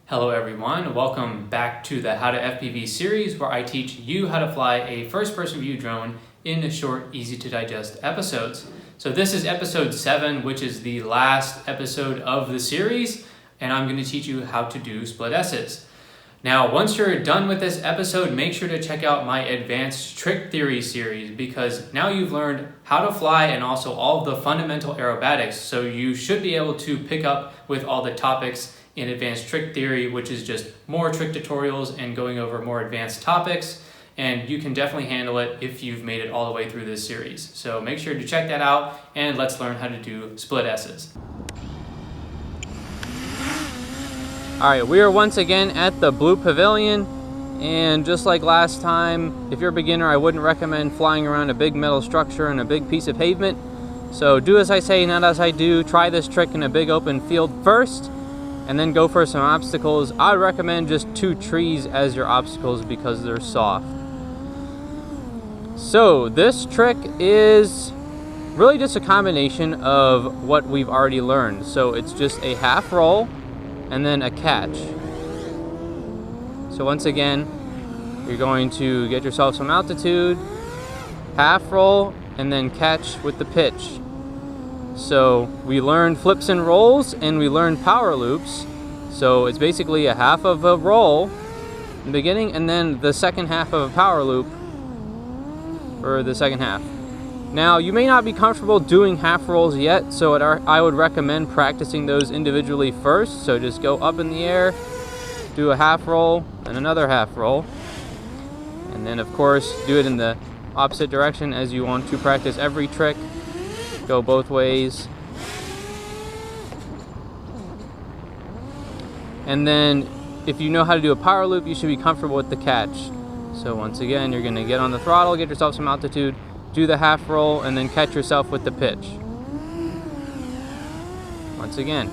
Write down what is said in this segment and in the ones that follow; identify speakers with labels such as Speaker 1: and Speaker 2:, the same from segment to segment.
Speaker 1: Hello everyone, welcome back to the How to FPV series where I teach you how to fly a first-person view drone in short, easy-to-digest episodes. So this is episode 7, which is the last episode of the series, and I'm going to teach you how to do split S's. Now, once you're done with this episode, make sure to check out my Advanced Trick Theory series because now you've learned how to fly and also all of the fundamental aerobatics, so you should be able to pick up with all the topics in Advanced Trick Theory, which is just more trick tutorials and going over more advanced topics, and you can definitely handle it if you've made it all the way through this series. So make sure to check that out and let's learn how to do split S's. Alright, we are once again at the Blue Pavilion, and just like last time, if you're a beginner, I wouldn't recommend flying around a big metal structure and a big piece of pavement. So do as I say, not as I do. Try this trick in a big open field first, and then go for some obstacles. I would recommend just 2 trees as your obstacles because they're soft. So this trick is really just a combination of what we've already learned. So it's just a half roll and then a catch. So once again, you're going to get yourself some altitude, half roll, and then catch with the pitch. So we learned flips and rolls and we learned power loops. So it's basically a half of a roll in the beginning and then the second half of a power loop for the second half. Now you may not be comfortable doing half rolls yet, so I would recommend practicing those individually first. So just go up in the air, do a half roll and another half roll. And then of course do it in the opposite direction as you want to practice every trick. Go both ways. And then if you know how to do a power loop, you should be comfortable with the catch. So once again, you're going to get on the throttle, get yourself some altitude, do the half roll, and then catch yourself with the pitch. Once again,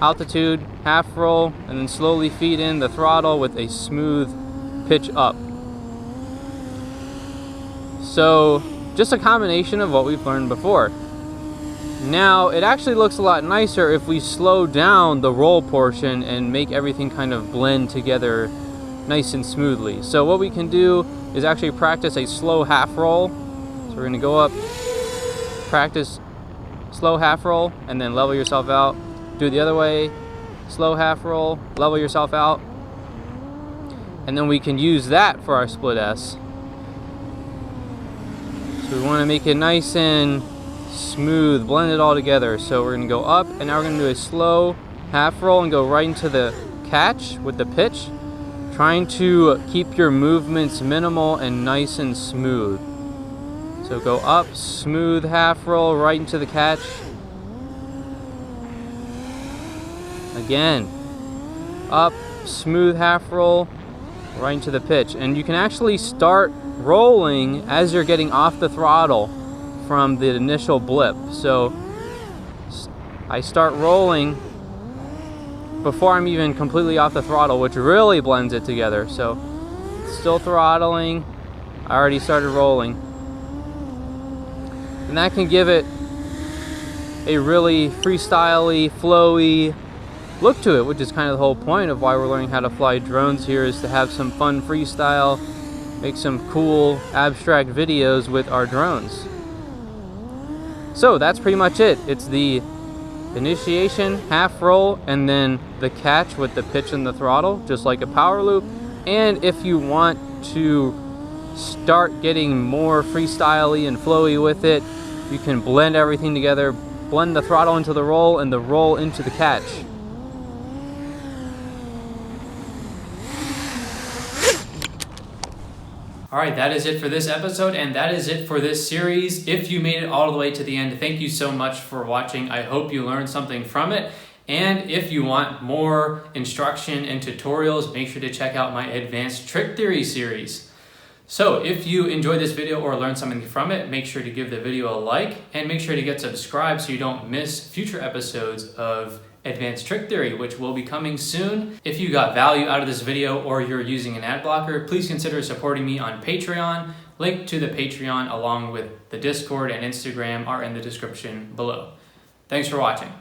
Speaker 1: altitude, half roll, and then slowly feed in the throttle with a smooth pitch up. So just a combination of what we've learned before. Now, it actually looks a lot nicer if we slow down the roll portion and make everything kind of blend together nice and smoothly. So what we can do is actually practice a slow half roll. So we're going to go up, practice slow half roll, and then level yourself out. Do it the other way, slow half roll, level yourself out. And then we can use that for our split S. So we want to make it nice and smooth, blend it all together. So we're going to go up, and now we're going to do a slow half roll and go right into the catch with the pitch, trying to keep your movements minimal and nice and smooth. So go up, smooth half roll, right into the catch. Again, up, smooth half roll, right into the pitch. And you can actually start rolling as you're getting off the throttle from the initial blip. So I start rolling before I'm even completely off the throttle, which really blends it together. So still throttling, I already started rolling. And that can give it a really freestyle-y, flowy look to it, which is kind of the whole point of why we're learning how to fly drones here, is to have some fun freestyle, make some cool abstract videos with our drones. So that's pretty much it. It's the initiation, half roll, and then the catch with the pitch and the throttle, just like a power loop. And if you want to start getting more freestyle-y and flowy with it, you can blend everything together, blend the throttle into the roll and the roll into the catch. Alright, that is it for this episode, and that is it for this series. If you made it all the way to the end, thank you so much for watching. I hope you learned something from it. And if you want more instruction and tutorials, make sure to check out my Advanced Trick Theory series. So if you enjoyed this video or learned something from it, make sure to give the video a like and make sure to get subscribed so you don't miss future episodes of Advanced Trick Theory, which will be coming soon. If you got value out of this video or you're using an ad blocker, please consider supporting me on Patreon. Link to the Patreon along with the Discord and Instagram are in the description below. Thanks for watching.